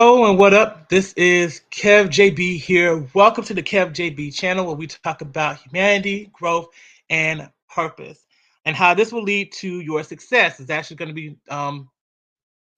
Hello and what up? This is Kev JB here. Welcome to the Kev JB channel where we talk about humanity, growth, and purpose, and how this will lead to your success. It's actually going to be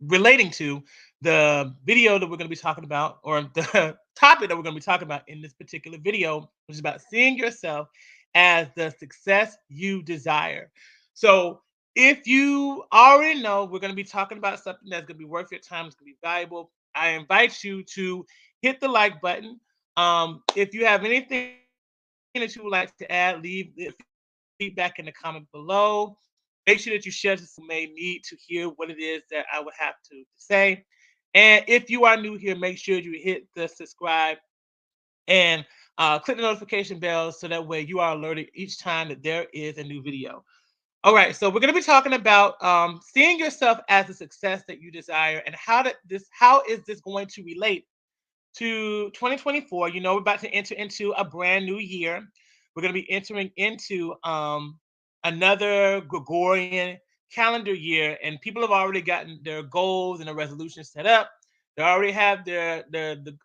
relating to the video that we're going to be talking about, or the topic that we're going to be talking about in this particular video, which is about seeing yourself as the success you desire. So, if you already know, we're going to be talking about something that's going to be worth your time, it's going to be valuable. I invite you to hit the like button. If you have anything that you would like to add, leave the feedback in the comment below. Make sure that you share this who may need to hear what it is that I would have to say. And if you are new here, make sure you hit the subscribe and click the notification bell so that way you are alerted each time that there is a new video. All right, so we're going to be talking about seeing yourself as the success that you desire, and how is this going to relate to 2024. You know, we're about to enter into a brand new year. We're going to be entering into another Gregorian calendar year, and people have already gotten their goals and their resolutions set up. They already have the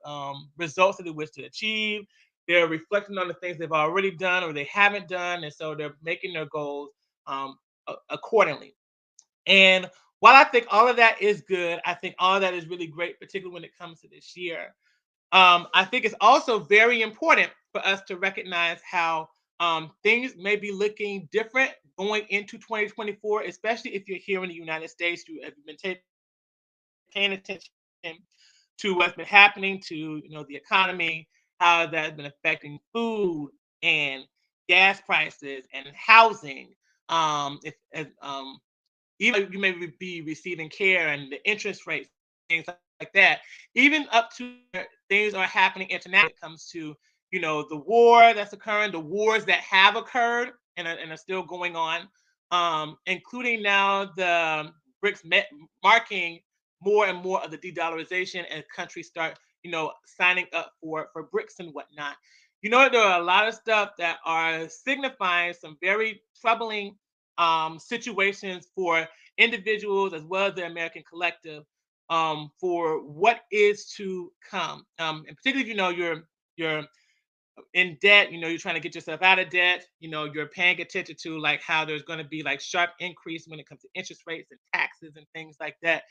results that they wish to achieve. They're reflecting on the things they've already done or they haven't done, and so they're making their goals um, accordingly. And while I think all of that is good, I think all of that is really great, particularly when it comes to this year. I think it's also very important for us to recognize how things may be looking different going into 2024, especially if you're here in the United States. If you've been paying attention to what's been happening to the economy, how that's been affecting food and gas prices and housing. Even you may be receiving care and the interest rates, things like that. Even up to things are happening internationally when it comes to the war that's occurring, the wars that have occurred and are still going on, including now the BRICS marking more and more of the de-dollarization as countries start signing up for BRICS and whatnot. There are a lot of stuff that are signifying some very troubling situations for individuals as well as the American collective, for what is to come. And particularly if you're in debt, you're trying to get yourself out of debt, you're paying attention to like how there's going to be like sharp increase when it comes to interest rates and taxes and things like that.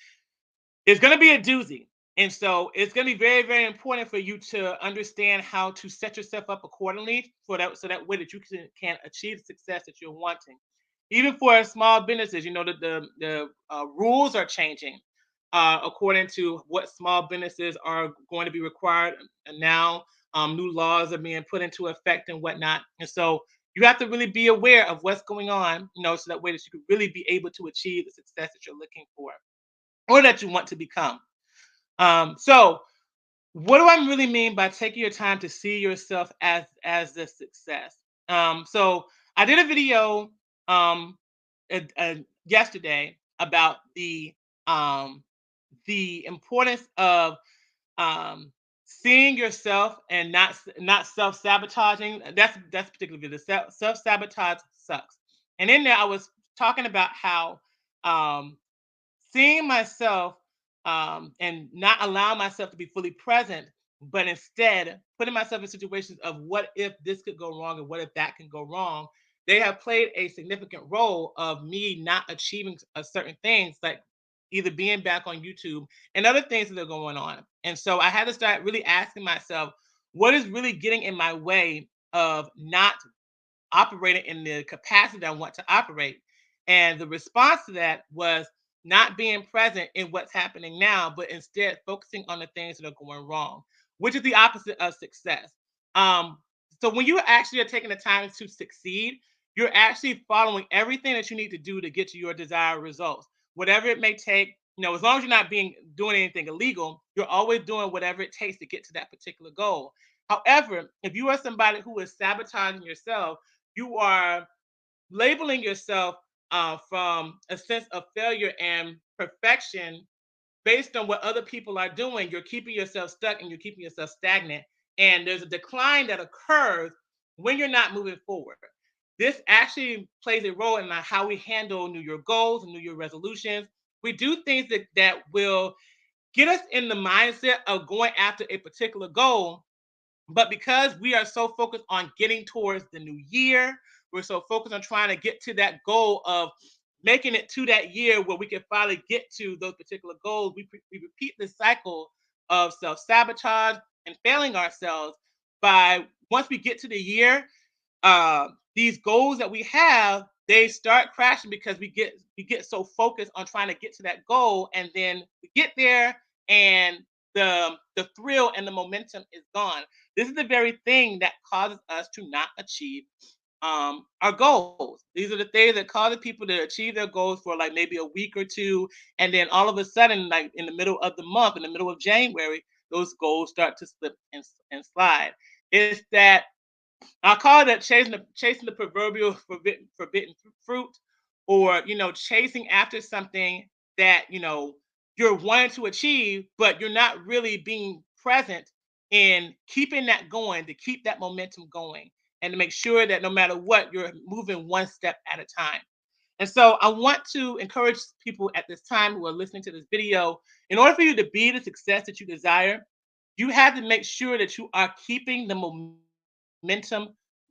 It's going to be a doozy. And so it's going to be very, very important for you to understand how to set yourself up accordingly for that, so that way that you can achieve the success that you're wanting. Even for small businesses, the rules are changing according to what small businesses are going to be required. And now new laws are being put into effect and whatnot. And so you have to really be aware of what's going on, so that way that you can really be able to achieve the success that you're looking for or that you want to become. So what do I really mean by taking your time to see yourself as the success? So I did a video um, yesterday about the importance of um, seeing yourself and not self sabotaging. That's particularly the self sabotage sucks. And in there, I was talking about how um, seeing myself and not allowing myself to be fully present, but instead putting myself in situations of what if this could go wrong and what if that can go wrong. They have played a significant role of me not achieving certain things, like either being back on YouTube and other things that are going on. And so I had to start really asking myself, what is really getting in my way of not operating in the capacity I want to operate? And the response to that was not being present in what's happening now, but instead focusing on the things that are going wrong, which is the opposite of success. Um, so when you actually are taking the time to succeed, you're actually following everything that you need to do to get to your desired results, whatever it may take. As long as you're not doing anything illegal, you're always doing whatever it takes to get to that particular goal. However, if you are somebody who is sabotaging yourself, you are labeling yourself from a sense of failure and perfection based on what other people are doing. You're keeping yourself stuck and you're keeping yourself stagnant. And there's a decline that occurs when you're not moving forward. This actually plays a role in how we handle New Year goals and New Year resolutions. We do things that will get us in the mindset of going after a particular goal. But because we are so focused on getting towards the new year, we're so focused on trying to get to that goal of making it to that year where we can finally get to those particular goals. We repeat this cycle of self sabotage and failing ourselves by once we get to the year, these goals that we have, they start crashing because we get so focused on trying to get to that goal, and then we get there, and the thrill and the momentum is gone. This is the very thing that causes us to not achieve our goals. These are the things that cause people to achieve their goals for like maybe a week or two, and then all of a sudden, like in the middle of the month, in the middle of January, those goals start to slip and slide. It's that I call that chasing the proverbial forbidden fruit, or chasing after something that you're wanting to achieve, but you're not really being present in keeping that going, to keep that momentum going, and to make sure that no matter what, you're moving one step at a time. And so I want to encourage people at this time who are listening to this video, in order for you to be the success that you desire, you have to make sure that you are keeping the momentum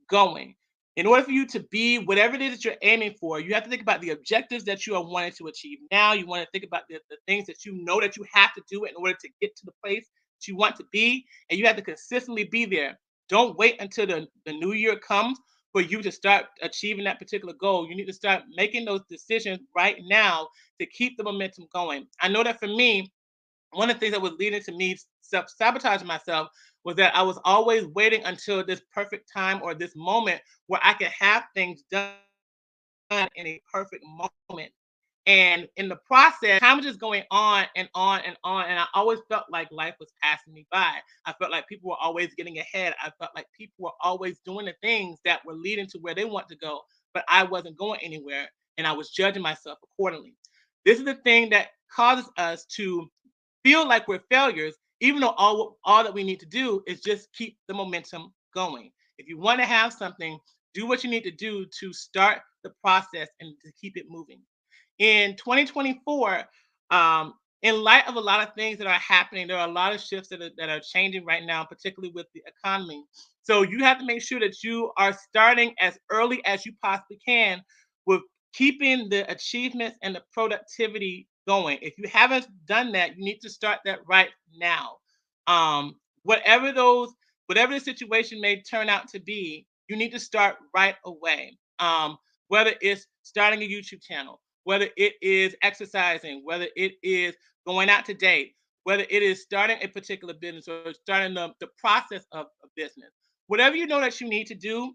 going. In order for you to be whatever it is that you're aiming for, you have to think about the objectives that you are wanting to achieve now. You want to think about the things that you know that you have to do in order to get to the place that you want to be, and you have to consistently be there. Don't wait until the new year comes for you to start achieving that particular goal. You need to start making those decisions right now to keep the momentum going. I know that for me, one of the things that was leading to me sabotaging myself was that I was always waiting until this perfect time or this moment where I could have things done in a perfect moment. And in the process, time was just going on and on and on. And I always felt like life was passing me by. I felt like people were always getting ahead. I felt like people were always doing the things that were leading to where they want to go, but I wasn't going anywhere. And I was judging myself accordingly. This is the thing that causes us to feel like we're failures, even though all that we need to do is just keep the momentum going. If you want to have something, do what you need to do to start the process and to keep it moving. In 2024, in light of a lot of things that are happening, there are a lot of shifts that are changing right now, particularly with the economy. So you have to make sure that you are starting as early as you possibly can with keeping the achievements and the productivity going. If you haven't done that, you need to start that right now. Um, whatever those, whatever the situation may turn out to be, you need to start right away. Whether it's starting a YouTube channel, whether it is exercising, whether it is going out to date, whether it is starting a particular business or starting the process of a business. Whatever you know that you need to do,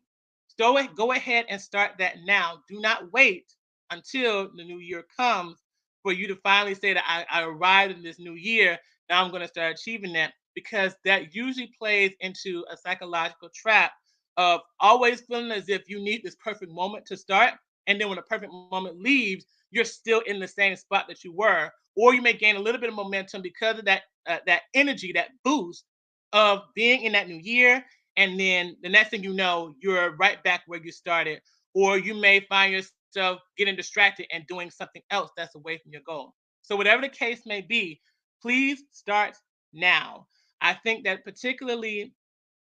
go ahead and start that now. Do not wait until the new year comes for you to finally say that I arrived in this new year. Now I'm going to start achieving that, because that usually plays into a psychological trap of always feeling as if you need this perfect moment to start. And then when the perfect moment leaves, you're still in the same spot that you were, or you may gain a little bit of momentum because of that energy, that boost of being in that new year, and then the next thing you know, you're right back where you started, or you may find yourself getting distracted and doing something else that's away from your goal. So whatever the case may be, please start now. I think that particularly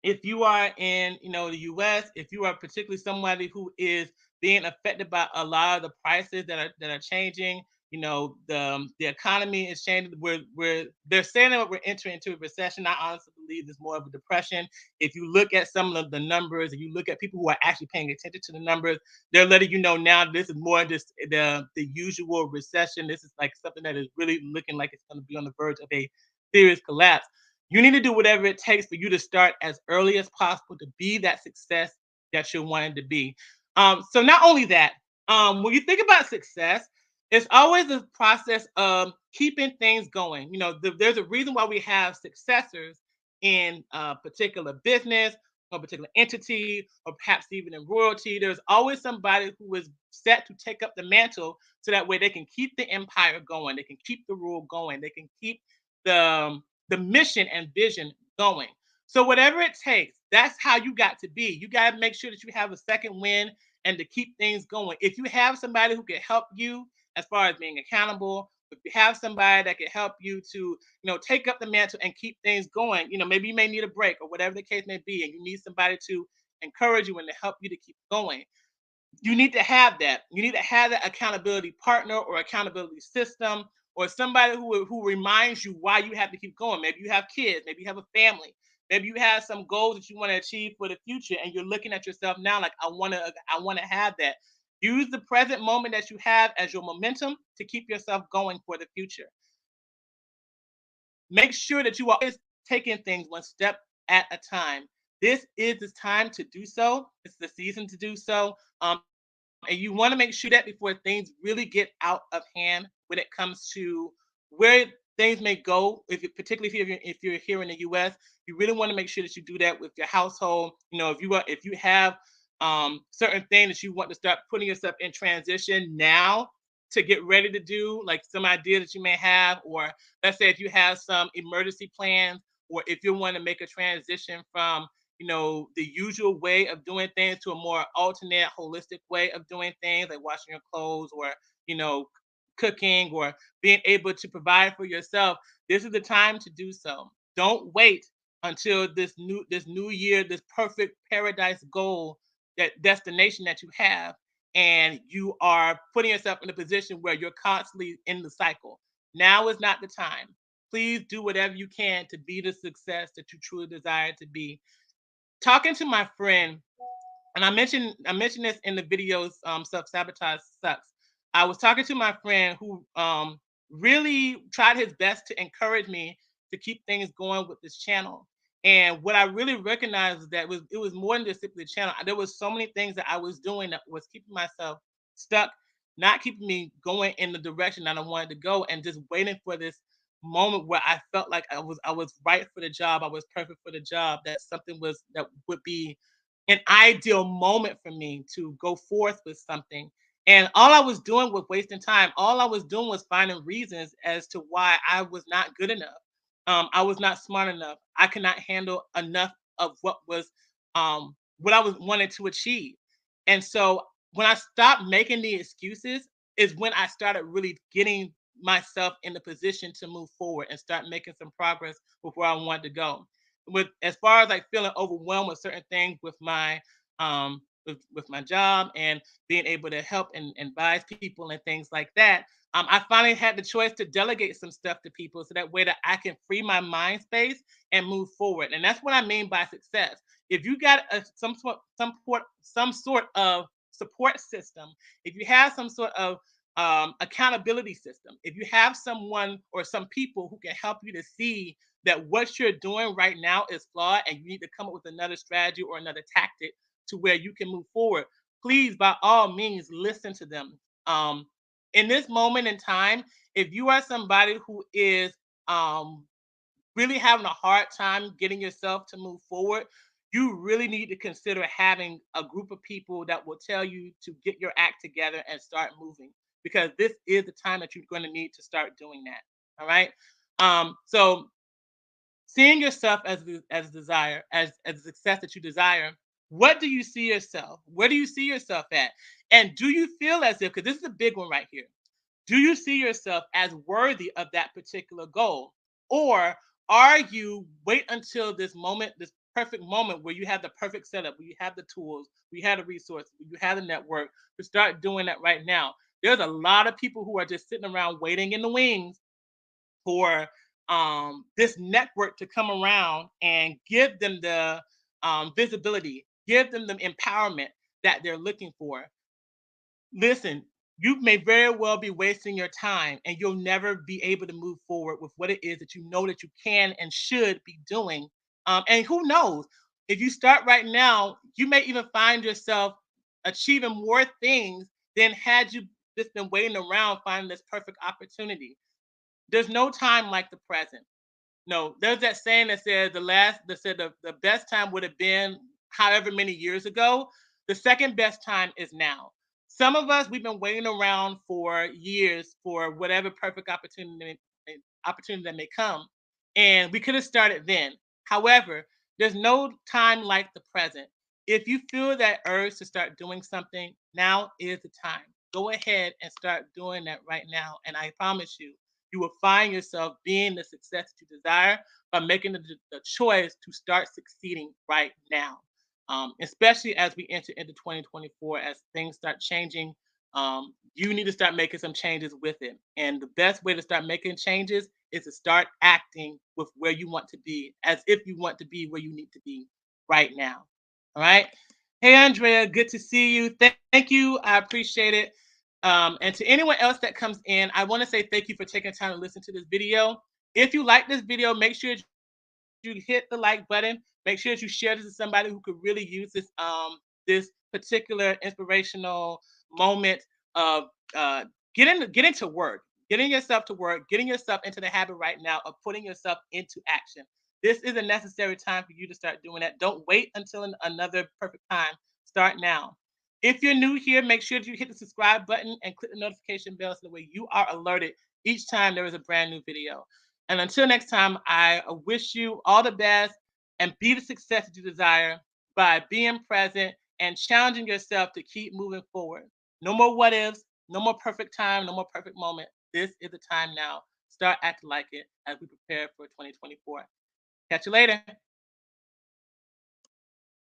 if you are in the US, if you are particularly somebody who is being affected by a lot of the prices that are changing, the economy is changing. We're they're saying that we're entering into a recession. I honestly believe it's more of a depression. If you look at some of the numbers, and you look at people who are actually paying attention to the numbers, they're letting you know now this is more just the usual recession. This is like something that is really looking like it's going to be on the verge of a serious collapse. You need to do whatever it takes for you to start as early as possible to be that success that you're wanting to be. So not only that, when you think about success, it's always a process of keeping things going. There's a reason why we have successors in a particular business or particular entity, or perhaps even in royalty. There's always somebody who is set to take up the mantle, so that way they can keep the empire going, they can keep the rule going, they can keep the mission and vision going. So whatever it takes, that's how you got to be. You got to make sure that you have a second win and to keep things going. If you have somebody who can help you as far as being accountable, if you have somebody that can help you to, take up the mantle and keep things going, maybe you may need a break or whatever the case may be, and you need somebody to encourage you and to help you to keep going. You need to have that. You need to have that accountability partner or accountability system or somebody who reminds you why you have to keep going. Maybe you have kids, maybe you have a family, maybe you have some goals that you want to achieve for the future, and you're looking at yourself now like I want to have that. Use the present moment that you have as your momentum to keep yourself going for the future. Make sure that you are always taking things one step at a time. This is the time to do so. It's the season to do so. And you want to make sure that before things really get out of hand when it comes to where things may go, particularly if you're here in the U.S., you really want to make sure that you do that with your household. If you have certain things that you want to start putting yourself in transition now to get ready to do, like some idea that you may have, or let's say if you have some emergency plans, or if you want to make a transition from the usual way of doing things to a more alternate, holistic way of doing things, like washing your clothes or, you know, cooking or being able to provide for yourself. This is the time to do so. Don't wait until this new year, this perfect paradise goal, that destination that you have, and you are putting yourself in a position where you're constantly in the cycle. Now is not the time. Please do whatever you can to be the success that you truly desire to be. Talking to my friend, and I mentioned this in the videos, self sabotage sucks. I was talking to my friend who really tried his best to encourage me to keep things going with this channel. And what I really recognized is that it was more than just simply a channel. There was so many things that I was doing that was keeping myself stuck, not keeping me going in the direction that I wanted to go, and just waiting for this moment where I felt like I was right for the job, I was perfect for the job, that something was that would be an ideal moment for me to go forth with something. And all I was doing was wasting time. All I was doing was finding reasons as to why I was not good enough. I was not smart enough. I could not handle enough of what I was wanting to achieve. And so when I stopped making the excuses, is when I started really getting myself in the position to move forward and start making some progress with where I wanted to go. With as far as like feeling overwhelmed with certain things with my job and being able to help and advise people and things like that, I finally had the choice to delegate some stuff to people so that way that I can free my mind space and move forward. And that's what I mean by success. If you got some sort of support system, if you have some sort of accountability system, if you have someone or some people who can help you to see that what you're doing right now is flawed and you need to come up with another strategy or another tactic to where you can move forward, please, by all means, listen to them. In this moment in time, if you are somebody who is um, really having a hard time getting yourself to move forward, you really need to consider having a group of people that will tell you to get your act together and start moving, because this is the time that you're going to need to start doing that. All right. So seeing yourself as desire, as the success that you desire, what do you see yourself? Where do you see yourself at? And do you feel as if, because this is a big one right here, do you see yourself as worthy of that particular goal? Or are you wait until this moment, this perfect moment where you have the perfect setup, where you have the tools, where you have the resources, where you have the network to start doing that right now? There's a lot of people who are just sitting around waiting in the wings for this network to come around and give them the visibility, give them the empowerment that they're looking for. Listen, you may very well be wasting your time and you'll never be able to move forward with what it is that you know that you can and should be doing. And who knows, if you start right now, you may even find yourself achieving more things than had you just been waiting around finding this perfect opportunity. There's no time like the present. No, there's that saying that said the best time would have been however many years ago. The second best time is now. Some of us we've been waiting around for years for whatever perfect opportunity that may come, and we could have started then. However, there's no time like the present. If you feel that urge to start doing something, now is the time. Go ahead and start doing that right now, and I promise you, You will find yourself being the success that you desire by making the choice to start succeeding right now. Especially as we enter into 2024, as things start changing, you need to start making some changes with it. And the best way to start making changes is to start acting with where you want to be, as if you want to be where you need to be right now. All right. Hey, Andrea, good to see you. Thank you. I appreciate it. And to anyone else that comes in, I want to say thank you for taking time to listen to this video. If you like this video, make sure you hit the like button. Make sure that you share this with somebody who could really use this particular inspirational moment of getting to work, getting yourself to work, getting yourself into the habit right now of putting yourself into action. This is a necessary time for you to start doing that. Don't wait until another perfect time. Start now. If you're new here, make sure that you hit the subscribe button and click the notification bell so that way you are alerted each time there is a brand new video. And until next time, I wish you all the best and be the success that you desire by being present and challenging yourself to keep moving forward. No more what ifs, no more perfect time, no more perfect moment. This is the time now. Start acting like it as we prepare for 2024. Catch you later.